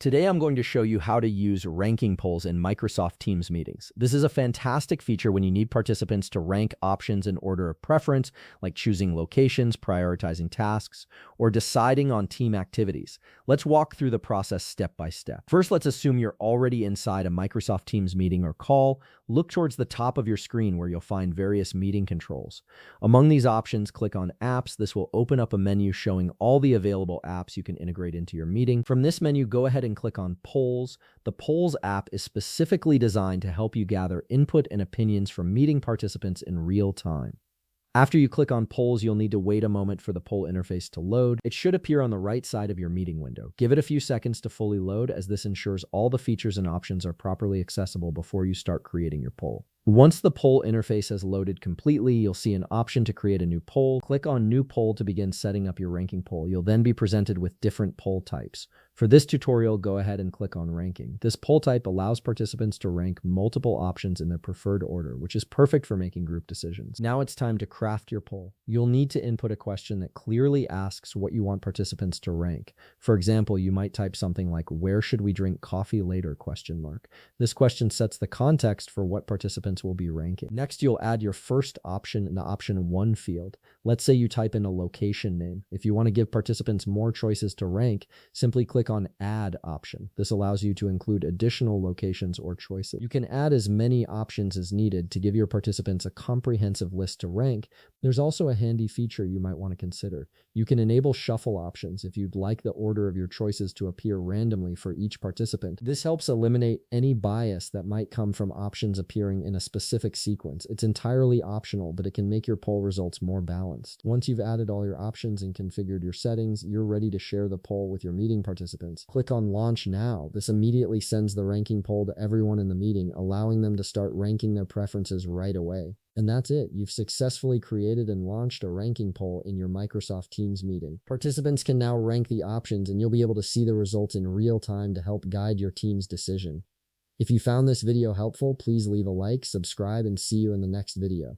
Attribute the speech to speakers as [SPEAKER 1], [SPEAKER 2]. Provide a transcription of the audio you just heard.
[SPEAKER 1] Today, I'm going to show you how to use ranking polls in Microsoft Teams meetings. This is a fantastic feature when you need participants to rank options in order of preference, like choosing locations, prioritizing tasks, or deciding on team activities. Let's walk through the process step by step. First, let's assume you're already inside a Microsoft Teams meeting or call. Look towards the top of your screen where you'll find various meeting controls. Among these options, click on Apps. This will open up a menu showing all the available apps you can integrate into your meeting. From this menu, go ahead and click on Polls. The Polls app is specifically designed to help you gather input and opinions from meeting participants in real time. After you click on Polls, you'll need to wait a moment for the poll interface to load. It should appear on the right side of your meeting window. Give it a few seconds to fully load, as this ensures all the features and options are properly accessible before you start creating your poll. Once the poll interface has loaded completely, you'll see an option to create a new poll. Click on New Poll to begin setting up your ranking poll. You'll then be presented with different poll types. For this tutorial, go ahead and click on Ranking. This poll type allows participants to rank multiple options in their preferred order, which is perfect for making group decisions. Now it's time to craft your poll. You'll need to input a question that clearly asks what you want participants to rank. For example, you might type something like, "Where should we drink coffee later?" This question sets the context for what participants will be ranking. Next, you'll add your first option in the option 1 field. Let's say you type in a location name. If you want to give participants more choices to rank, simply click on Add option. This allows you to include additional locations or choices. You can add as many options as needed to give your participants a comprehensive list to rank. There's also a handy feature you might want to consider. You can enable shuffle options if you'd like the order of your choices to appear randomly for each participant. This helps eliminate any bias that might come from options appearing in a specific sequence. It's entirely optional, but it can make your poll results more balanced. Once you've added all your options and configured your settings, you're ready to share the poll with your meeting participants. Click on Launch Now. This immediately sends the ranking poll to everyone in the meeting, allowing them to start ranking their preferences right away. And that's it. You've successfully created and launched a ranking poll in your Microsoft Teams meeting. Participants can now rank the options, and you'll be able to see the results in real time to help guide your team's decision. If you found this video helpful, please leave a like, subscribe, and see you in the next video.